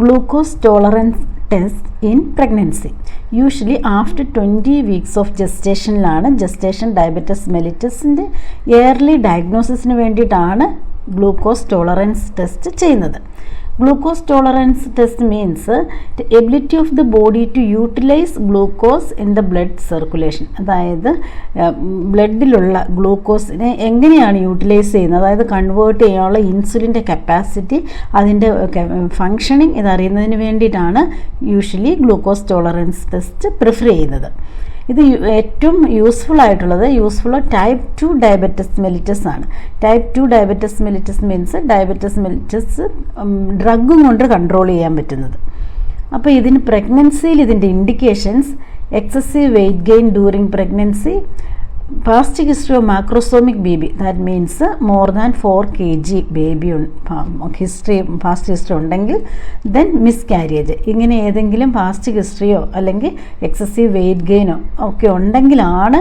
glucose tolerance test in pregnancy. Usually after 20 weeks of gestation gestation diabetes mellitus early diagnosis വേണ്ടിയിട്ടാണ് glucose tolerance test ചെയ്യുന്നത്. Glucose tolerance test means the ability of the body to utilize glucose in the blood circulation. അതായത് ബ്ലഡിലുള്ള ഗ്ലൂക്കോസിനെ എങ്ങനെയാണ് utilise ചെയ്യുന്നത്, അതായത് convert ചെയ്യാനുള്ള ഇൻസുലിൻ്റെ capacity, അതിൻ്റെ functioning ഇതറിയുന്നതിന് വേണ്ടിയിട്ടാണ് usually glucose tolerance test prefer ചെയ്യുന്നത്. ഇത് ഏറ്റവും യൂസ്ഫുൾ ടൈപ്പ് 2 ഡയബറ്റിസ് മെലിറ്റസ് ആണ്. Type 2 diabetes mellitus means diabetes mellitus ഡ്രഗും കൊണ്ട് കൺട്രോൾ ചെയ്യാൻ പറ്റുന്നത്. അപ്പോൾ ഇതിന് പ്രഗ്നൻസിയിൽ ഇതിൻ്റെ indications excessive weight gain during pregnancy, past history of macrosomic baby, that means more than 4 kg baby history, past history ഉണ്ടെങ്കിൽ, then miscarriage, ഇങ്ങനെ ഏതെങ്കിലും പാസ്റ്റ് ഹിസ്റ്ററിയോ അല്ലെങ്കിൽ എക്സസീവ് വെയിറ്റ് ഗെയിനോ ഒക്കെ ഉണ്ടെങ്കിലാണ്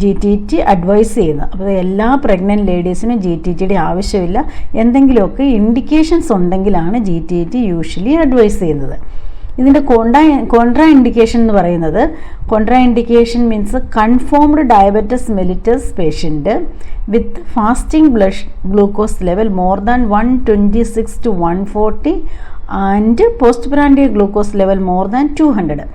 GTT അഡ്വൈസ് ചെയ്യുന്നത്. അപ്പോൾ എല്ലാ പ്രഗ്നൻറ്റ് ലേഡീസിനും GTTയുടെ ആവശ്യമില്ല. എന്തെങ്കിലുമൊക്കെ ഇൻഡിക്കേഷൻസ് ഉണ്ടെങ്കിലാണ് GTT യൂഷ്വലി അഡ്വൈസ് ചെയ്യുന്നത്. ഇതിൻ്റെ കോൺട്രാ ഇൻഡിക്കേഷൻ എന്ന് പറയുന്നത്, contra indication means confirmed diabetes mellitus patient with fasting blood glucose level more than 126 to 140 and post prandial glucose level more than 200.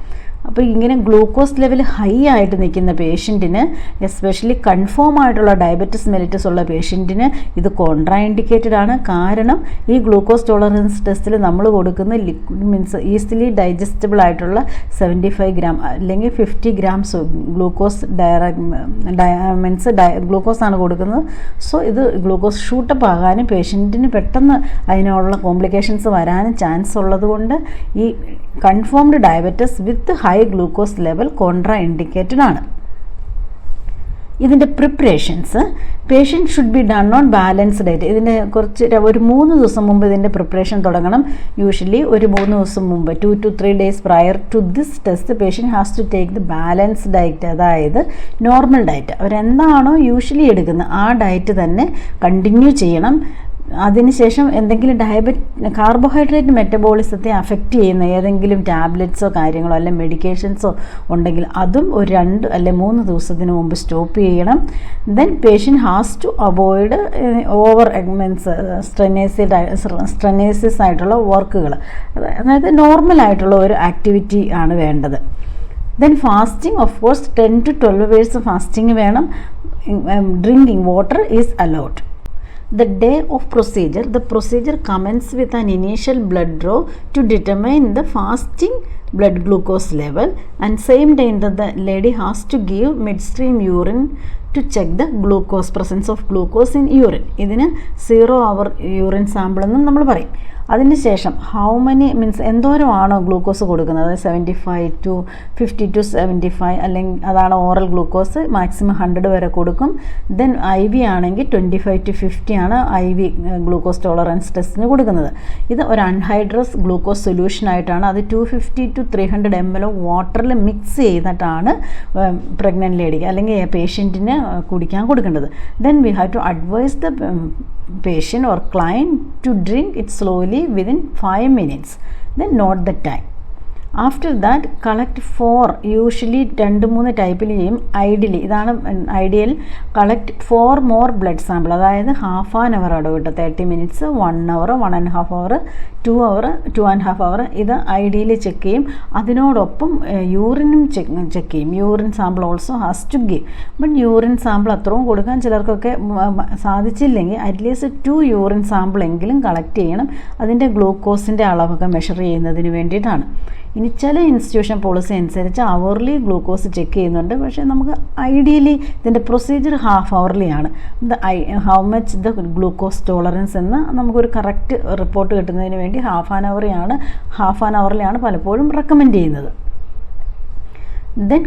അപ്പോൾ ഇങ്ങനെ ഗ്ലൂക്കോസ് ലെവൽ ഹൈ ആയിട്ട് നിൽക്കുന്ന പേഷ്യൻറ്റിന്, especially confirm ആയിട്ടുള്ള diabetes mellitus ഉള്ള പേഷ്യൻറ്റിന് ഇത് contra indicated ആണ്. കാരണം ഈ ഗ്ലൂക്കോസ് ടോളറൻസ് ടെസ്റ്റിൽ നമ്മൾ കൊടുക്കുന്ന ലിക്വിഡ് മീൻസ് ഈസിലി ഡൈജസ്റ്റബിൾ ആയിട്ടുള്ള 75 ഗ്രാം അല്ലെങ്കിൽ 50 ഗ്രാംസ് ഗ്ലൂക്കോസ് മീൻസ് ഗ്ലൂക്കോസ് ആണ് കൊടുക്കുന്നത്. സോ ഇത് ഗ്ലൂക്കോസ് ഷൂട്ടപ്പ് ആകാനും പേഷ്യൻറ്റിന് പെട്ടെന്ന് അതിനുള്ള കോംപ്ലിക്കേഷൻസ് വരാനും ചാൻസ് ഉള്ളത് കൊണ്ട് ഈ confirmed diabetes with high glucose level contra indicated ആണ്. ഇതിൻ്റെ preparations, patient should be done on balanced diet. ഇതിൻ്റെ ഒരു 3 ദിവസം മുമ്പ് ഇതിൻ്റെ പ്രിപ്പറേഷൻ തുടങ്ങണം. യൂഷ്വലി ഒരു 3 ദിവസം മുമ്പ് 2 to 3 days prior to this test patient has to take the balanced diet, അതായത് നോർമൽ ഡയറ്റ്. അവരെന്താണോ യൂഷ്വലി എടുക്കുന്നത് ആ ഡയറ്റ് തന്നെ കണ്ടിന്യൂ ചെയ്യണം. അതിനുശേഷം എന്തെങ്കിലും കാർബോഹൈഡ്രേറ്റ് മെറ്റബോളിസത്തെ അഫക്റ്റ് ചെയ്യുന്ന ഏതെങ്കിലും ടാബ്ലറ്റ്സോ കാര്യങ്ങളോ അല്ലെങ്കിൽ മെഡിക്കേഷൻസോ ഉണ്ടെങ്കിൽ അതും ഒരു 2 അല്ലെങ്കിൽ 3 ദിവസത്തിന് മുമ്പ് സ്റ്റോപ്പ് ചെയ്യണം. Then patient has to avoid over means strenuous ആയിട്ടുള്ള വർക്കുകൾ, അതായത് നോർമൽ ആയിട്ടുള്ള ഒരു ആക്ടിവിറ്റി ആണ് വേണ്ടത്. Then fasting, of course 10 to 12 hours fasting വേണം. Drinking water is allowed. The day of procedure, the procedure commences with an initial blood draw to determine the fasting blood glucose level, and same day the lady has to give midstream urine to check the glucose, presence of glucose in urine. ഇതിന് 0 hour urine sample എന്നും നമ്മൾ പറയും. അതിനുശേഷം how many means എന്തോരമാണോ glucose കൊടുക്കുന്നത്, 75 to 50 to 75 അല്ലെങ്കിൽ അതാണ് oral glucose, maximum 100 വരെ കൊടുക്കും. ദെൻ IV ആണെങ്കിൽ 25 to 50 ആണ് IV ഗ്ലൂക്കോസ് ടോളറൻസ് ടെസ്റ്റിന് കൊടുക്കുന്നത്. ഇത് ഒരു അൺഹൈഡ്രസ് ഗ്ലൂക്കോസ് സൊല്യൂഷൻ ആയിട്ടാണ്, അത് 250 to 300 ml വാട്ടറിൽ മിക്സ് ചെയ്തിട്ടാണ് പ്രഗ്നൻറ്റ് ലേഡിക്ക് അല്ലെങ്കിൽ പേഷ്യൻറ്റിന് കുടിക്കാൻ കൊടുക്കേണ്ടത്. Then we have to advise the patient or client to drink it slowly within 5 minutes, then note the time. After that collect 4, usually 2-3 ടൈപ്പിൽ ചെയ്യും. ഐഡിയലി ഇതാണ് ideal, collect 4 more blood sample, അതായത് ഹാഫ് ആൻ അവർ ഇടവിട്ട് 30 minutes, 1 hour, 1.5 hour, 2 hour, 2.5 hour. ഇത് ideally check ചെയ്യും. അതിനോടൊപ്പം യൂറിനും check ചെയ്യും. Urine sample also has to give. But urine sample അത്രയും കൊടുക്കാൻ ചിലർക്കൊക്കെ സാധിച്ചില്ലെങ്കിൽ അറ്റ്ലീസ്റ്റ് 2 യൂറിൻ സാമ്പിൾ എങ്കിലും കളക്ട് ചെയ്യണം. അതിൻ്റെ ഗ്ലൂക്കോസിൻ്റെ അളവൊക്കെ മെഷർ ചെയ്യുന്നതിന് വേണ്ടിയിട്ടാണ്. ഇനി ചില ഇൻസ്റ്റിറ്റ്യൂഷൻ പോളിസി അനുസരിച്ച് അവർലി ഗ്ലൂക്കോസ് ചെക്ക് ചെയ്യുന്നുണ്ട്. പക്ഷേ നമുക്ക് ഐഡിയലി ഇതിൻ്റെ പ്രൊസീജിയർ ഹാഫ് അവർലി ആണ്. How much the glucose tolerance എന്ന് നമുക്കൊരു കറക്റ്റ് റിപ്പോർട്ട് കിട്ടുന്നതിന് വേണ്ടി ഹാഫ് ആൻ അവറിലാണ് പലപ്പോഴും റെക്കമെൻഡ് ചെയ്യുന്നത്. ദെൻ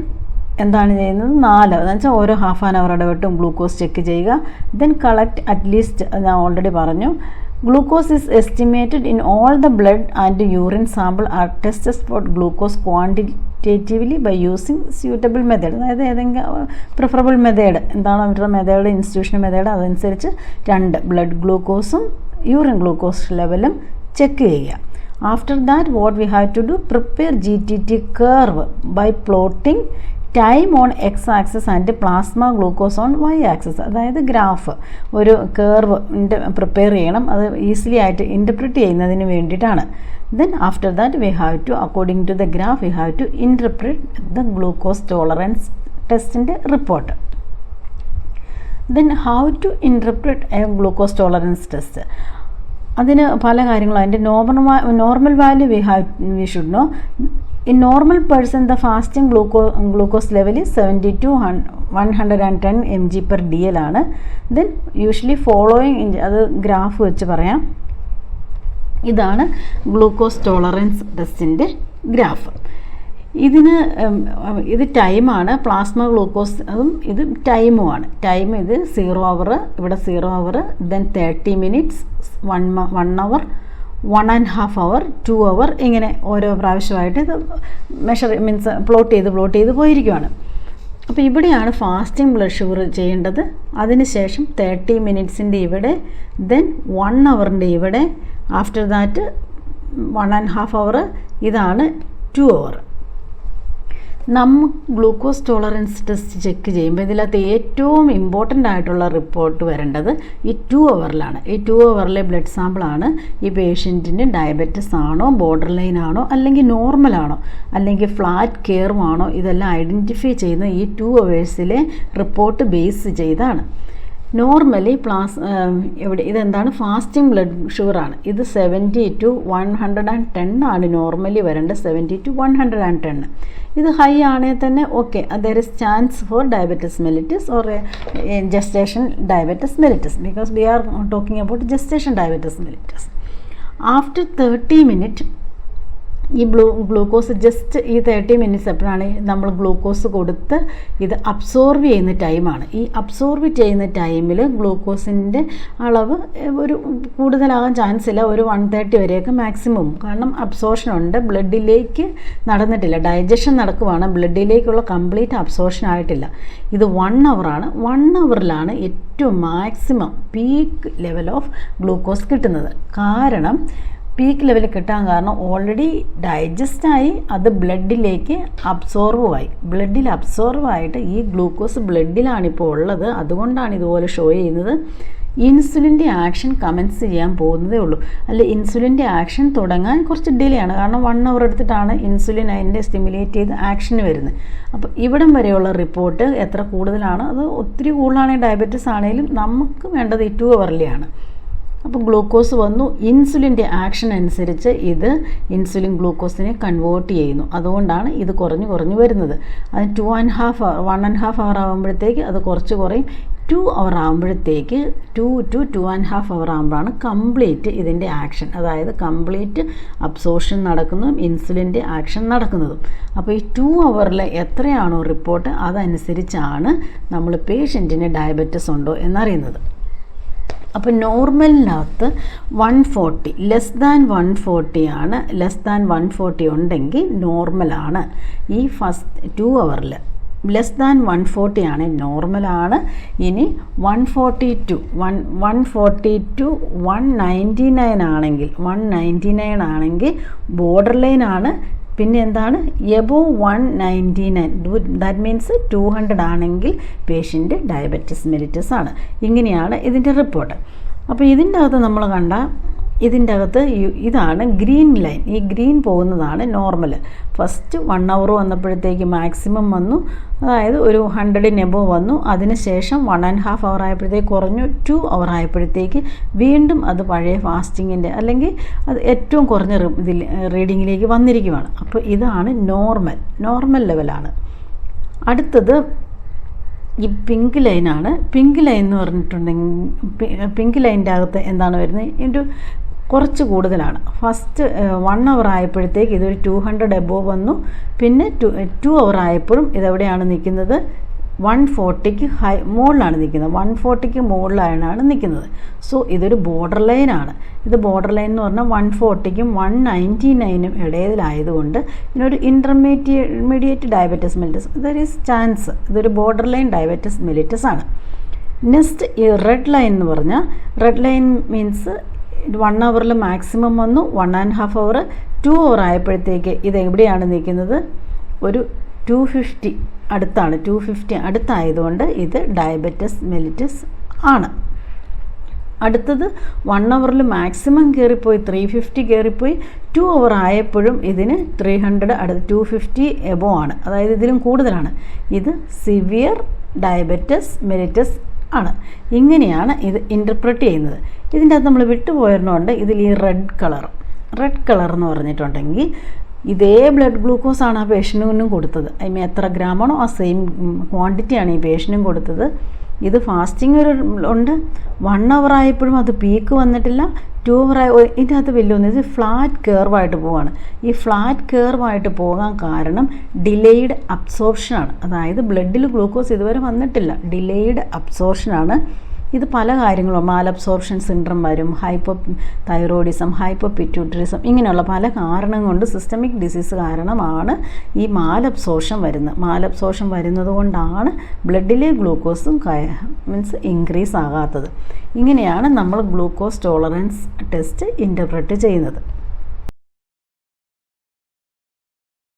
എന്താണ് ചെയ്യുന്നത്, 4 എന്ന് വെച്ചാൽ ഓരോ ഹാഫ് ആൻ അവർ ഇടവിട്ടും ഗ്ലൂക്കോസ് ചെക്ക് ചെയ്യുക. ദെൻ കളക്ട് അറ്റ്ലീസ്റ്റ്, ഞാൻ ഓൾറെഡി പറഞ്ഞു, glucose is estimated in all the blood and urine sample are tested for glucose quantitatively by using suitable method. അതായത് ഏതെങ്കിലും പ്രിഫറബിൾ മെത്തേഡ് എന്താണോ അവരുടെ മെത്തേഡ്, ഇൻസ്റ്റിറ്റ്യൂഷൻ മെത്തേഡ്, അതനുസരിച്ച് 2 blood ഗ്ലൂക്കോസും urine glucose ലെവലും check ചെയ്യുക. After that, what we have to do? Prepare GTT curve by plotting time on x-axis and plasma glucose on y-axis. അതായത് graph ഒരു curve prepare ചെയ്യണം, അത് easily ആയിട്ട് interpret ചെയ്യുന്നതിന് വേണ്ടിയിട്ടാണ്. Then after that we have to, according to the graph, we have to interpret the glucose tolerance test in the report. Then how to interpret a glucose tolerance test? അതിന് പല കാര്യങ്ങളും, അതിൻ്റെ normal value we should know. In normal person, the fasting glucose level is 70 to 110 mg per dl ആണ്. Then usually following, അത് graph വെച്ച് പറയാം. ഇതാണ് glucose tolerance ടെസ്റ്റിൻ്റെ graph. ഇത് ടൈമാണ്, പ്ലാസ്മ ഗ്ലൂക്കോസ് അതും ഇത് ടൈമുമാണ്. ടൈം ഇത് 0 hour, ഇവിടെ 0 hour, then 30 minutes, 1 hour, 1.5 hour, 2 hour, ഇങ്ങനെ ഓരോ പ്രാവശ്യമായിട്ട് ഇത് പ്ലോട്ട് ചെയ്ത് പോയിരിക്കുകയാണ്. അപ്പോൾ ഇവിടെയാണ് ഫാസ്റ്റിംഗ് ബ്ലഡ് ഷുഗർ ചെയ്യേണ്ടത്. അതിനുശേഷം 30 മിനിറ്റ്സിൻ്റെ ഇവിടെ, ദെൻ 1 hourൻ്റെ ഇവിടെ, ആഫ്റ്റർ ദാറ്റ് 1.5 hour, ഇതാണ് 2 hour. Glucose tolerance test check ചെയ്യുമ്പോൾ ഇതിനകത്ത് ഏറ്റവും ഇമ്പോർട്ടൻ്റ് ആയിട്ടുള്ള റിപ്പോർട്ട് വരേണ്ടത് ഈ 2 hourലാണ്. ഈ 2 hourലെ ബ്ലഡ് സാമ്പിളാണ് ഈ പേഷ്യൻറ്റിന് ഡയബറ്റിസ് ആണോ, ബോർഡർ ലൈൻ ആണോ, അല്ലെങ്കിൽ നോർമൽ ആണോ, അല്ലെങ്കിൽ ഫ്ലാറ്റ് കെയറുമാണോ, ഇതെല്ലാം ഐഡൻറ്റിഫൈ ചെയ്യുന്ന ഈ 2 hours റിപ്പോർട്ട് ബേസ് ചെയ്താണ്. നോർമലി ഇതെന്താണ്? ഫാസ്റ്റിംഗ് ബ്ലഡ് ഷുഗറാണ്. ഇത് 70 to 110 ആണ് നോർമലി വരേണ്ടത്, 70 to 110. ഇത് ഹൈ ആണെങ്കിൽ തന്നെ okay, there is chance for diabetes mellitus or gestation diabetes mellitus, because we are talking about gestation diabetes mellitus. After 30 minutes ഈ ഗ്ലൂക്കോസ് ജസ്റ്റ് ഈ 30 minutes എപ്പോഴാണ് നമ്മൾ ഗ്ലൂക്കോസ് കൊടുത്ത് ഇത് അബ്സോർവ് ചെയ്യുന്ന ടൈമാണ്. ഈ അബ്സോർവ് ചെയ്യുന്ന ടൈമിൽ ഗ്ലൂക്കോസിൻ്റെ അളവ് ഒരു കൂടുതലാകാൻ ചാൻസ് ഇല്ല, ഒരു 130 വരെയൊക്കെ മാക്സിമം, കാരണം അബ്സോർഷൻ ഉണ്ട്, ബ്ലഡിലേക്ക് നടന്നിട്ടില്ല, ഡൈജഷൻ നടക്കുവാണ്, ബ്ലഡിലേക്കുള്ള കംപ്ലീറ്റ് അബ്സോർഷൻ ആയിട്ടില്ല. ഇത് 1 hour ആണ്. 1 hourലാണ് ഏറ്റവും maximum peak level of glucose കിട്ടുന്നത്. കാരണം പീക്ക് ലെവൽ കിട്ടാൻ കാരണം ഓൾറെഡി ഡൈജസ്റ്റായി, അത് ബ്ലഡിലേക്ക് അബ്സോർവായി. ബ്ലഡിൽ അബ്സോർവായിട്ട് ഈ ഗ്ലൂക്കോസ് ബ്ലഡിലാണിപ്പോൾ ഉള്ളത്. അതുകൊണ്ടാണ് ഇതുപോലെ ഷോ ചെയ്യുന്നത്. ഇൻസുലിൻ്റെ ആക്ഷൻ കമൻസ് ചെയ്യാൻ പോകുന്നതേ ഉള്ളൂ. അല്ല, ഇൻസുലിൻ്റെ ആക്ഷൻ തുടങ്ങാൻ കുറച്ച് ഡിലേ ആണ്, കാരണം 1 hour എടുത്തിട്ടാണ് ഇൻസുലിൻ അതിൻ്റെ സ്റ്റിമുലേറ്റ് ചെയ്ത് ആക്ഷന് വരുന്നത്. അപ്പോൾ ഇവിടം വരെയുള്ള റിപ്പോർട്ട് എത്ര കൂടുതലാണ്, അത് ഒത്തിരി കൂടുതലാണെങ്കിൽ ഡയബറ്റിസ് ആണെങ്കിലും നമുക്ക് വേണ്ടത് ഈ 2 hourലെയാണ്. അപ്പോൾ ഗ്ലൂക്കോസ് വന്നു, ഇൻസുലിൻ്റെ ആക്ഷൻ അനുസരിച്ച് ഇത് ഇൻസുലിൻ ഗ്ലൂക്കോസിനെ കൺവേർട്ട് ചെയ്യുന്നു. അതുകൊണ്ടാണ് ഇത് കുറഞ്ഞു വരുന്നത്. അത് 1.5 hour ആകുമ്പോഴത്തേക്ക് അത് കുറച്ച് കുറയും. 2 hour ആകുമ്പോഴത്തേക്ക് 2 to 2.5 hour ആകുമ്പോഴാണ് കംപ്ലീറ്റ് ഇതിൻ്റെ ആക്ഷൻ, അതായത് കംപ്ലീറ്റ് അബ്സോർഷൻ നടക്കുന്നതും ഇൻസുലിൻ്റെ ആക്ഷൻ നടക്കുന്നതും. അപ്പോൾ ഈ 2 hourലെ എത്രയാണോ റിപ്പോർട്ട് അതനുസരിച്ചാണ് നമ്മൾ പേഷ്യൻറ്റിന് ഡയബറ്റിസ് ഉണ്ടോ എന്നറിയുന്നത്. അപ്പോൾ നോർമലിനകത്ത് 140, ലെസ് ദാൻ 140 ആണ്. ലെസ് ദാൻ 140 ഉണ്ടെങ്കിൽ നോർമലാണ്. ഈ ഫസ്റ്റ് 2 hourൽ ലെസ് ദാൻ 140 ആണ്, നോർമലാണ്. ഇനി 142 199 ആണെങ്കിൽ ബോർഡർ ലൈൻ ആണ്. പിന്നെ എന്താണ്? എബോവ് 199, ദാറ്റ് മീൻസ് 200 ആണെങ്കിൽ പേഷ്യൻ്റ് ഡയബറ്റിസ് മെലിറ്റസ് ആണ്. ഇങ്ങനെയാണ് ഇതിൻ്റെ റിപ്പോർട്ട്. അപ്പോൾ ഇതിൻ്റെ അകത്ത് നമ്മൾ കണ്ട ഇതിൻ്റെ അകത്ത് ഇതാണ് ഗ്രീൻ ലൈൻ. ഈ ഗ്രീൻ പോകുന്നതാണ് നോർമൽ. ഫസ്റ്റ് 1 hour വന്നപ്പോഴത്തേക്ക് മാക്സിമം വന്നു, അതായത് ഒരു 100 എബോവ് വന്നു. അതിനുശേഷം 1.5 hour ആയപ്പോഴത്തേക്ക് കുറഞ്ഞു. 2 hour ആയപ്പോഴത്തേക്ക് വീണ്ടും അത് പഴയ ഫാസ്റ്റിങ്ങിൻ്റെ അല്ലെങ്കിൽ അത് ഏറ്റവും കുറഞ്ഞ റീഡിങ്ങിലേക്ക് വന്നിരിക്കുകയാണ്. അപ്പോൾ ഇതാണ് നോർമൽ ലെവലാണ്. അടുത്തത് ഈ പിങ്ക് ലൈനാണ്. പിങ്ക് ലൈൻ എന്ന് പറഞ്ഞിട്ടുണ്ടെങ്കിൽ പിങ്ക് ലൈനിൻ്റെ അകത്ത് എന്താണ് വരുന്നത്? ഇതിൻ്റെ കുറച്ച് കൂടുതലാണ്. ഫസ്റ്റ് 1 hour ആയപ്പോഴത്തേക്ക് ഇതൊരു 200 എബോവ് വന്നു. പിന്നെ 2 hour ആയപ്പോഴും ഇതെവിടെയാണ് നിൽക്കുന്നത്? 140ക്ക് മുകളിലാണ് നിൽക്കുന്നത്. 140ക്ക് മുകളിലാണ് നിൽക്കുന്നത്. സോ ഇതൊരു ബോർഡർ ലൈനാണ്. ഇത് ബോർഡർ ലൈൻ എന്ന് പറഞ്ഞാൽ 140ക്കും 199നും ഇടയിലായതുകൊണ്ട് ഇതിനൊരു intermediate diabetes mellitus, there is chance ഇതൊരു ബോർഡർ ലൈൻ ഡയബറ്റിസ് മെലിറ്റസ് ആണ്. നെക്സ്റ്റ് ഈ റെഡ് ലൈൻ എന്ന് പറഞ്ഞാൽ, red line means 1 hour maximum വന്നു, 1.5 hour, 2 hour ആയപ്പോഴത്തേക്ക് ഇത് എവിടെയാണ് നിൽക്കുന്നത്? ഒരു 250 അടുത്താണ്. 250 അടുത്തായതുകൊണ്ട് ഇത് ഡയബറ്റിസ് മെലിറ്റസ് ആണ്. അടുത്തത് 1 hour മാക്സിമം കയറിപ്പോയി 350 കയറിപ്പോയി, 2 hour ആയപ്പോഴും ഇതിന് 300 അടുത്ത് 250 എബോ ആണ്, അതായത് ഇതിലും കൂടുതലാണ്. ഇത് സിവിയർ ഡയബറ്റിസ് മെലിറ്റസ് ആണ്. ഇങ്ങനെയാണ് ഇത് ഇൻ്റർപ്രറ്റ് ചെയ്യുന്നത്. ഇതിൻ്റെ അകത്ത് നമ്മൾ വിട്ടുപോയിരുന്നുകൊണ്ട് ഇതിൽ ഈ റെഡ് കളർ എന്ന് പറഞ്ഞിട്ടുണ്ടെങ്കിൽ ഇതേ ബ്ലഡ് ഗ്ലൂക്കോസ് ആണ് ആ പേഷ്യൻറ്റിനും കൊടുത്തത്. അതിന് എത്ര ഗ്രാമാണോ ആ സെയിം ക്വാണ്ടിറ്റിയാണ് ഈ പേഷ്യൻറ്റിനും കൊടുത്തത്. ഇത് ഫാസ്റ്റിംഗ് ഉണ്ട്. 1 hour ആയപ്പോഴും അത് പീക്ക് വന്നിട്ടില്ല. 2 hour ഇതിൻ്റെ അകത്ത് വലിയൊന്നും, ഇത് ഫ്ലാറ്റ് കേർവായിട്ട് പോവുകയാണ്. ഈ ഫ്ലാറ്റ് കേർവായിട്ട് പോകാൻ കാരണം ഡിലേയ്ഡ് അബ്സോർപ്ഷനാണ്. അതായത് ബ്ലഡിൽ ഗ്ലൂക്കോസ് ഇതുവരെ വന്നിട്ടില്ല, ഡിലേയ്ഡ് അബ്സോർപ്ഷനാണ്. ഇത് പല കാര്യങ്ങളും, മാലബ്സോർപ്ഷൻ സിൻഡ്രം വരും, ഹൈപ്പോ തൈറോയിഡിസം, ഹൈപ്പോ പിറ്റ്യൂട്ടറിസം, ഇങ്ങനെയുള്ള പല കാരണം കൊണ്ട് സിസ്റ്റമിക് ഡിസീസ് കാരണമാണ് ഈ മാലബ്സോർപ്ഷൻ വരുന്നത് കൊണ്ടാണ് ബ്ലഡിലെ ഗ്ലൂക്കോസും ഇൻക്രീസ് ആകാത്തത്. ഇങ്ങനെയാണ് നമ്മൾ ഗ്ലൂക്കോസ് ടോളറൻസ് ടെസ്റ്റ് ഇൻ്റർപ്രറ്റ് ചെയ്യുന്നത്.